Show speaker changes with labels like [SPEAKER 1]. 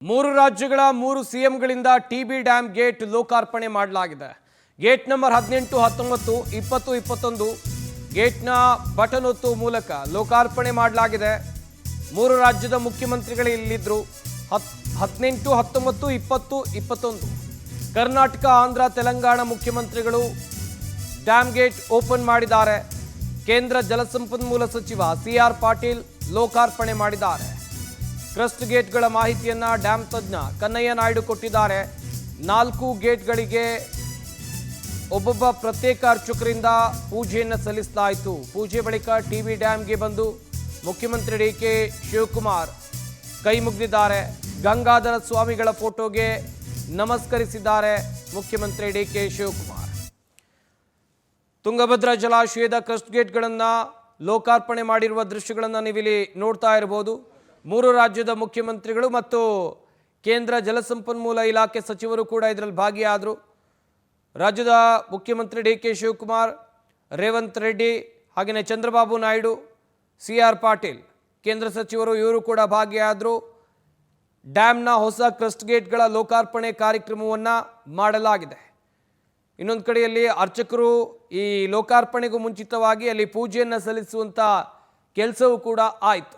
[SPEAKER 1] ಮೂರು ರಾಜ್ಯಗಳ ಮೂರು ಸಿಎಂಗಳಿಂದ ಟಿಬಿ ಡ್ಯಾಂ ಗೇಟ್ ಲೋಕಾರ್ಪಣೆ ಮಾಡಲಾಗಿದೆ. ಗೇಟ್ ನಂಬರ್ 18, 19, 20, 21 ಗೇಟ್ನ ಬಟನ್ ಒತ್ತು ಮೂಲಕ ಲೋಕಾರ್ಪಣೆ ಮಾಡಲಾಗಿದೆ. ಮೂರು ರಾಜ್ಯದ ಮುಖ್ಯಮಂತ್ರಿಗಳು ಇಲ್ಲಿದ್ದರು. 18, 19, 20, 21 ಕರ್ನಾಟಕ, ಆಂಧ್ರ, ತೆಲಂಗಾಣ ಮುಖ್ಯಮಂತ್ರಿಗಳು ಡ್ಯಾಂ ಗೇಟ್ ಓಪನ್ ಮಾಡಿದ್ದಾರೆ. ಕೇಂದ್ರ ಜಲಸಂಪನ್ಮೂಲ ಸಚಿವ CR ಪಾಟೀಲ್ ಲೋಕಾರ್ಪಣೆ ಮಾಡಿದ್ದಾರೆ. ಕ್ರಸ್ಟ್ ಗೇಟ್ಗಳ ಮಾಹಿತಿಯನ್ನ ಡ್ಯಾಂ ತಜ್ಞ ಕನ್ನಯ್ಯ ನಾಯ್ಡು ಕೊಟ್ಟಿದ್ದಾರೆ. 4 ಗೇಟ್ಗಳಿಗೆ ಒಬ್ಬೊಬ್ಬ ಪ್ರತ್ಯೇಕ ಅರ್ಚಕರಿಂದ ಪೂಜೆಯನ್ನು ಸಲ್ಲಿಸಲಾಯಿತು. ಪೂಜೆ ಬಳಿಕ ಟಿಬಿ ಡ್ಯಾಂಗೆ ಬಂದು ಮುಖ್ಯಮಂತ್ರಿ DK ಶಿವಕುಮಾರ್ ಕೈ ಮುಗಿದಿದ್ದಾರೆ. ಗಂಗಾಧರ ಸ್ವಾಮಿಗಳ ಫೋಟೋಗೆ ನಮಸ್ಕರಿಸಿದ್ದಾರೆ ಮುಖ್ಯಮಂತ್ರಿ DK ಶಿವಕುಮಾರ್. ತುಂಗಭದ್ರಾ ಜಲಾಶಯದ ಕ್ರಸ್ಟ್ ಗೇಟ್ಗಳನ್ನು ಲೋಕಾರ್ಪಣೆ ಮಾಡಿರುವ ದೃಶ್ಯಗಳನ್ನು ನೀವಿಲ್ಲಿ ನೋಡ್ತಾ ಇರಬಹುದು. ಮೂರು ರಾಜ್ಯದ ಮುಖ್ಯಮಂತ್ರಿಗಳು ಮತ್ತು ಕೇಂದ್ರ ಜಲಸಂಪನ್ಮೂಲ ಇಲಾಖೆ ಸಚಿವರು ಕೂಡ ಇದರಲ್ಲಿ ಭಾಗಿಯಾದರು. ರಾಜ್ಯದ ಮುಖ್ಯಮಂತ್ರಿ DK ಶಿವಕುಮಾರ್, ರೇವಂತ್ ರೆಡ್ಡಿ, ಹಾಗೆಯೇ ಚಂದ್ರಬಾಬು ನಾಯ್ಡು, CR ಪಾಟೀಲ್ ಕೇಂದ್ರ ಸಚಿವರು ಇವರು ಕೂಡ ಭಾಗಿಯಾದರು. ಡ್ಯಾಮ್ನ ಹೊಸ ಕ್ರಸ್ಟ್ ಗೇಟ್ಗಳ ಲೋಕಾರ್ಪಣೆ ಕಾರ್ಯಕ್ರಮವನ್ನು ಮಾಡಲಾಗಿದೆ. ಇನ್ನೊಂದು ಕಡೆಯಲ್ಲಿ ಅರ್ಚಕರು ಈ ಲೋಕಾರ್ಪಣೆಗೂ ಮುಂಚಿತವಾಗಿ ಅಲ್ಲಿ ಪೂಜೆಯನ್ನು ಸಲ್ಲಿಸುವಂಥ ಕೆಲಸವೂ ಕೂಡ ಆಯಿತು.